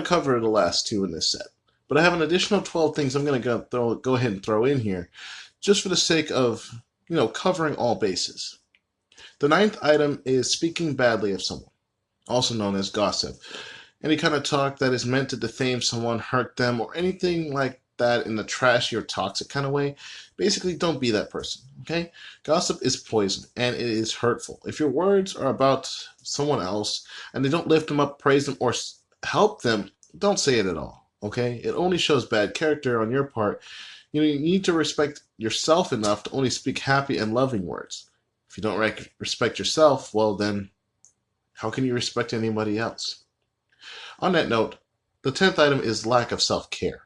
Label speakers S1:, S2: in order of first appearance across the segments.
S1: cover the last two in this set, but I have an additional 12 things I'm going to go ahead and throw in here, just for the sake of, covering all bases. The ninth item is speaking badly of someone, also known as gossip. Any kind of talk that is meant to defame someone, hurt them, or anything like that in a trashy or toxic kind of way, basically don't be that person, okay? Gossip is poison, and it is hurtful. If your words are about someone else, and they don't lift them up, praise them, or help them, don't say it at all, okay? It only shows bad character on your part. You need to respect yourself enough to only speak happy and loving words. If you don't respect yourself, well then, how can you respect anybody else? On that note, the 10th item is lack of self-care.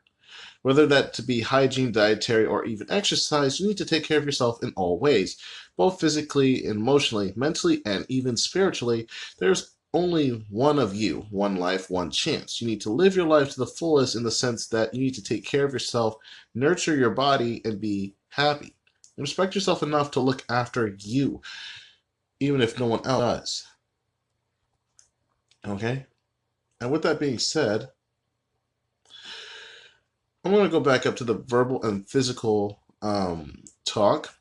S1: Whether that to be hygiene, dietary, or even exercise, you need to take care of yourself in all ways, both physically, emotionally, mentally, and even spiritually. There's only one of you, one life, one chance. You need to live your life to the fullest in the sense that you need to take care of yourself, nurture your body, and be happy. And respect yourself enough to look after you, even if no one else does. Okay? And with that being said, I'm going to go back up to the verbal and physical talk.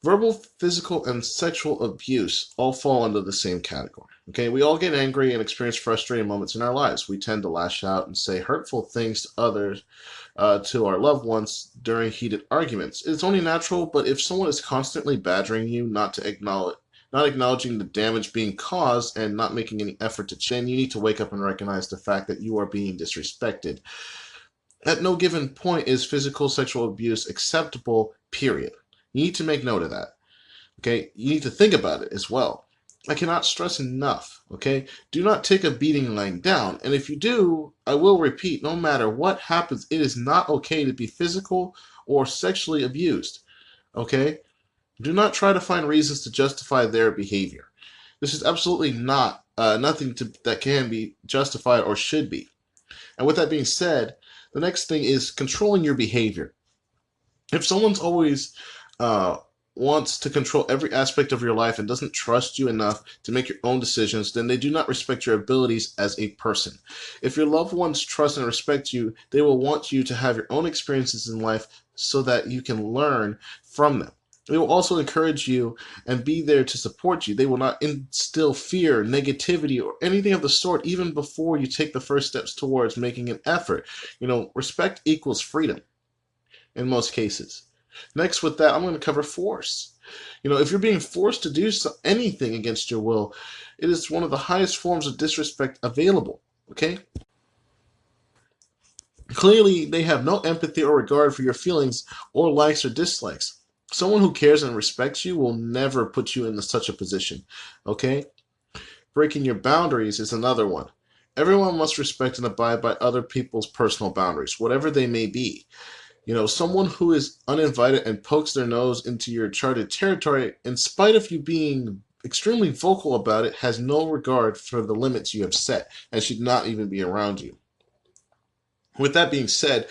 S1: Verbal, physical, and sexual abuse all fall under the same category. Okay, we all get angry and experience frustrating moments in our lives. We tend to lash out and say hurtful things to others, to our loved ones during heated arguments. It's only natural, but if someone is constantly badgering you, not acknowledging the damage being caused, and not making any effort to change, you need to wake up and recognize the fact that you are being disrespected. At no given point is physical sexual abuse acceptable, period. You need to make note of that. Okay? You need to think about it as well. I cannot stress enough, okay? Do not take a beating lying down. And if you do, I will repeat, no matter what happens, it is not okay to be physical or sexually abused, okay? Do not try to find reasons to justify their behavior. This is absolutely not nothing that can be justified or should be. And with that being said, the next thing is controlling your behavior. If someone's always wants to control every aspect of your life and doesn't trust you enough to make your own decisions, then they do not respect your abilities as a person. If your loved ones trust and respect you, they will want you to have your own experiences in life so that you can learn from them. They will also encourage you and be there to support you. They will not instill fear, negativity, or anything of the sort even before you take the first steps towards making an effort. Respect equals freedom in most cases. Next, with that, I'm going to cover force. If you're being forced to do anything against your will, it is one of the highest forms of disrespect available, okay? Clearly, they have no empathy or regard for your feelings or likes or dislikes. Someone who cares and respects you will never put you in such a position, okay? Breaking your boundaries is another one. Everyone must respect and abide by other people's personal boundaries, whatever they may be. Someone who is uninvited and pokes their nose into your charted territory, in spite of you being extremely vocal about it, has no regard for the limits you have set and should not even be around you. With that being said,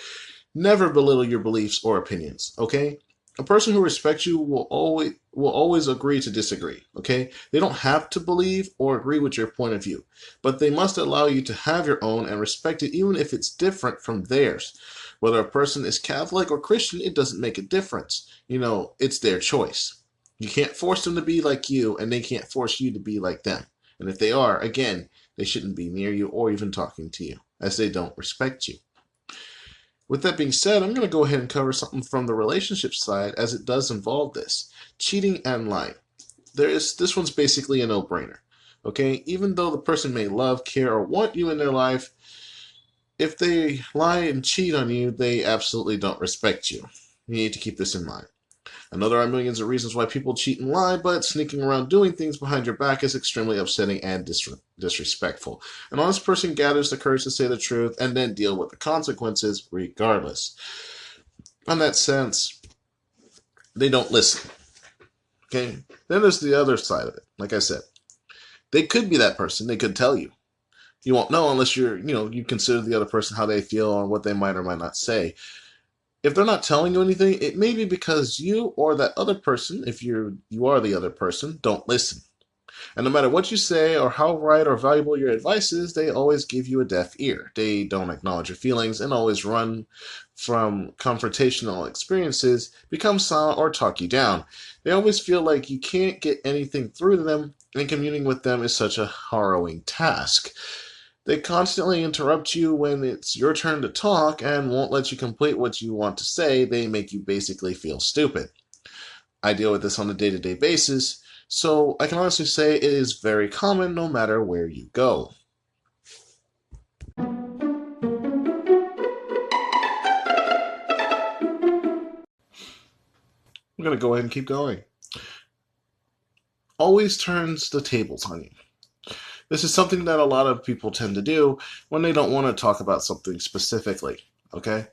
S1: never belittle your beliefs or opinions, okay? A person who respects you will always agree to disagree, okay? They don't have to believe or agree with your point of view, but they must allow you to have your own and respect it even if it's different from theirs. Whether a person is Catholic or Christian, it doesn't make a difference. It's their choice. You can't force them to be like you, and they can't force you to be like them. And if they are, again, they shouldn't be near you or even talking to you, as they don't respect you. With that being said, I'm going to go ahead and cover something from the relationship side, as it does involve this. Cheating and lying. This one's basically a no-brainer. Okay? Even though the person may love, care, or want you in their life, if they lie and cheat on you, they absolutely don't respect you. You need to keep this in mind. I know there are millions of reasons why people cheat and lie, but sneaking around doing things behind your back is extremely upsetting and disrespectful. An honest person gathers the courage to say the truth and then deal with the consequences regardless. In that sense, they don't listen. Okay? Then there's the other side of it. Like I said, they could be that person. They could tell you. You won't know unless you consider the other person, how they feel, and what they might or might not say. If they're not telling you anything, it may be because you or that other person, if you are the other person, don't listen. And no matter what you say or how right or valuable your advice is, they always give you a deaf ear. They don't acknowledge your feelings and always run from confrontational experiences, become silent, or talk you down. They always feel like you can't get anything through to them, and communing with them is such a harrowing task. They constantly interrupt you when it's your turn to talk and won't let you complete what you want to say. They make you basically feel stupid. I deal with this on a day-to-day basis, so I can honestly say it is very common no matter where you go. I'm going to go ahead and keep going. Always turns the tables on you. This is something that a lot of people tend to do when they don't want to talk about something specifically, okay?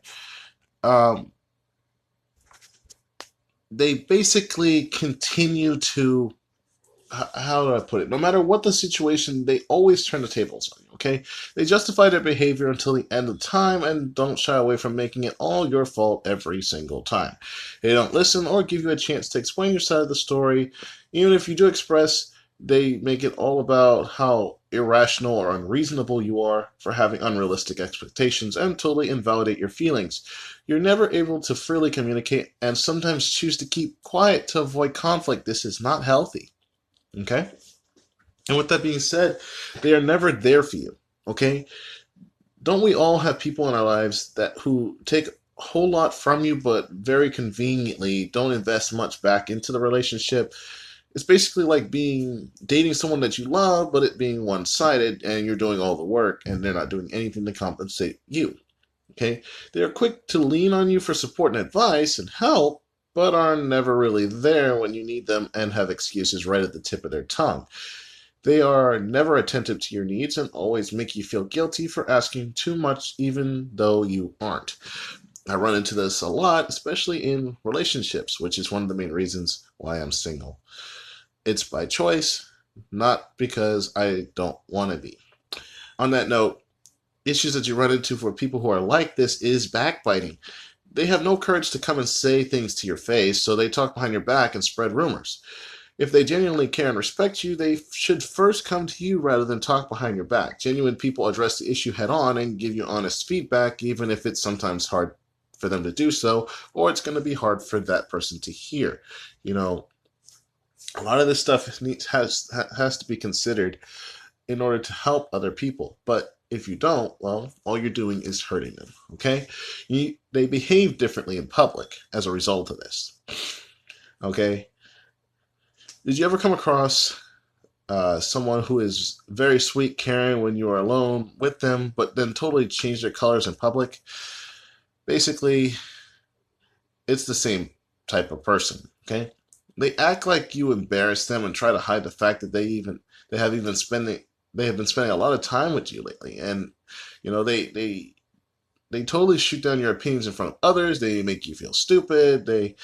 S1: They basically continue to, how do I put it? No matter what the situation, they always turn the tables on you, okay? They justify their behavior until the end of time and don't shy away from making it all your fault every single time. They don't listen or give you a chance to explain your side of the story. Even if you do express, they make it all about how irrational or unreasonable you are for having unrealistic expectations and totally invalidate your feelings. You're never able to freely communicate and sometimes choose to keep quiet to avoid conflict. This is not healthy. Okay? And with that being said, they are never there for you. Okay? Don't we all have people in our lives that who take a whole lot from you, but very conveniently don't invest much back into the relationship? It's basically like dating someone that you love, but it being one-sided, and you're doing all the work, and they're not doing anything to compensate you. Okay? They are quick to lean on you for support and advice and help, but are never really there when you need them and have excuses right at the tip of their tongue. They are never attentive to your needs and always make you feel guilty for asking too much even though you aren't. I run into this a lot, especially in relationships, which is one of the main reasons why I'm single. It's by choice, not because I don't want to be. On that note, issues that you run into for people who are like this is backbiting. They have no courage to come and say things to your face, so they talk behind your back and spread rumors. If they genuinely care and respect you, they should first come to you rather than talk behind your back. Genuine people address the issue head on and give you honest feedback, even if it's sometimes hard for them to do so, or it's going to be hard for that person to hear. You know, a lot of this stuff has to be considered in order to help other people. But if you don't, well, all you're doing is hurting them, okay? They behave differently in public as a result of this, okay? Did you ever come across someone who is very sweet, caring when you are alone with them, but then totally change their colors in public? Basically, it's the same type of person, okay? They act like you embarrass them and try to hide the fact that they have been spending a lot of time with you lately, and you know they totally shoot down your opinions in front of others. They make you feel stupid. They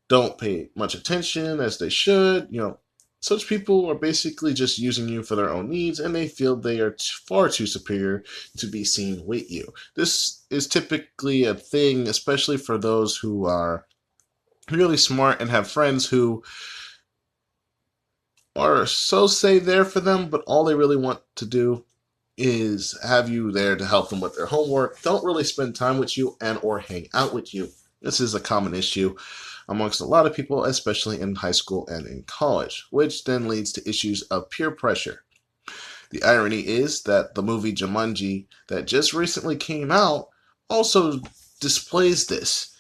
S1: don't pay much attention as they should. You know, such people are basically just using you for their own needs, and they feel they are far too superior to be seen with you. This is typically a thing, especially for those who are really smart and have friends who are so say there for them, but all they really want to do is have you there to help them with their homework. Don't really spend time with you and or hang out with you. This is a common issue amongst a lot of people, especially in high school and in college, which then leads to issues of peer pressure. The irony is that the movie Jumanji that just recently came out also displays this.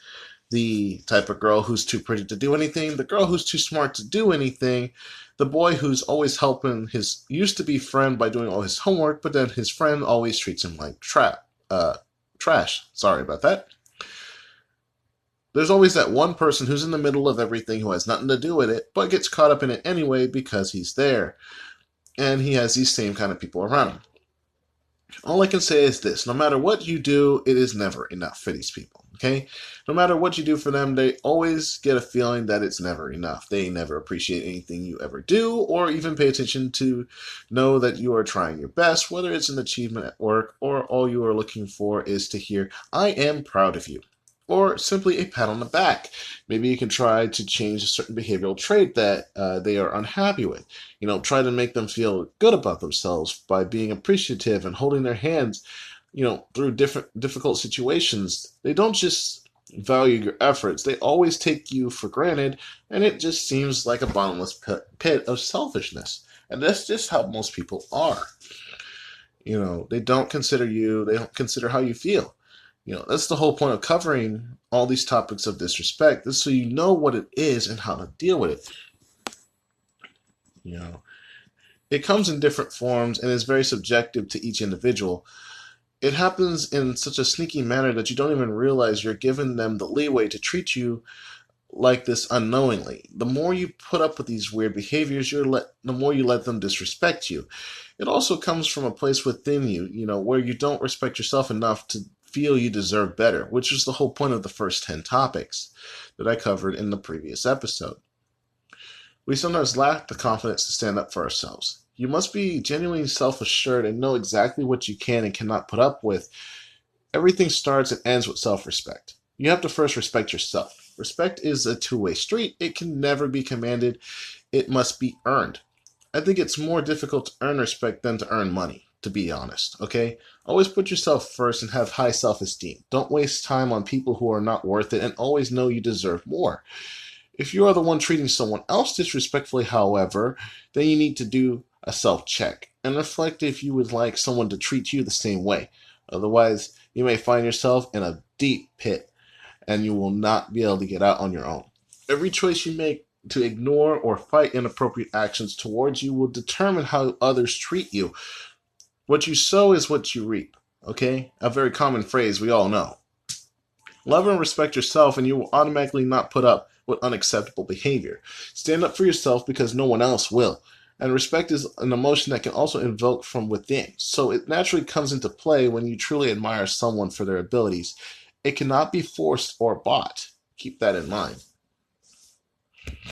S1: The type of girl who's too pretty to do anything, the girl who's too smart to do anything, the boy who's always helping his used-to-be friend by doing all his homework, but then his friend always treats him like trash. Sorry about that. There's always that one person who's in the middle of everything who has nothing to do with it, but gets caught up in it anyway because he's there. And he has these same kind of people around him. All I can say is this: no matter what you do, it is never enough for these people, okay? No matter what you do for them, they always get a feeling that it's never enough. They never appreciate anything you ever do or even pay attention to know that you are trying your best, whether it's an achievement at work or all you are looking for is to hear, "I am proud of you." or simply a pat on the back. Maybe you can try to change a certain behavioral trait that they are unhappy with. Try to make them feel good about themselves by being appreciative and holding their hands, through different difficult situations. They don't just value your efforts, they always take you for granted, and it just seems like a bottomless pit of selfishness. And that's just how most people are. They don't consider you, they don't consider how you feel. That's the whole point of covering all these topics of disrespect, is so you know what it is and how to deal with it. You know, it comes in different forms and is very subjective to each individual. It happens in such a sneaky manner that you don't even realize you're giving them the leeway to treat you like this unknowingly. The more you put up with these weird behaviors, the more you let them disrespect you. It also comes from a place within you, where you don't respect yourself enough to feel you deserve better, which is the whole point of the first 10 topics that I covered in the previous episode. We sometimes lack the confidence to stand up for ourselves. You must be genuinely self-assured and know exactly what you can and cannot put up with. Everything starts and ends with self-respect. You have to first respect yourself. Respect is a two-way street. It can never be commanded. It must be earned. I think it's more difficult to earn respect than to earn money, to be honest, okay? Always put yourself first and have high self-esteem. Don't waste time on people who are not worth it, and always know you deserve more. If you are the one treating someone else disrespectfully, however, then you need to do a self-check and reflect if you would like someone to treat you the same way. Otherwise, you may find yourself in a deep pit and you will not be able to get out on your own. Every choice you make to ignore or fight inappropriate actions towards you will determine how others treat you. What you sow is what you reap. Okay? A very common phrase we all know. Love and respect yourself, and you will automatically not put up with unacceptable behavior. Stand up for yourself because no one else will. And respect is an emotion that can also invoke from within. So it naturally comes into play when you truly admire someone for their abilities. It cannot be forced or bought. Keep that in mind.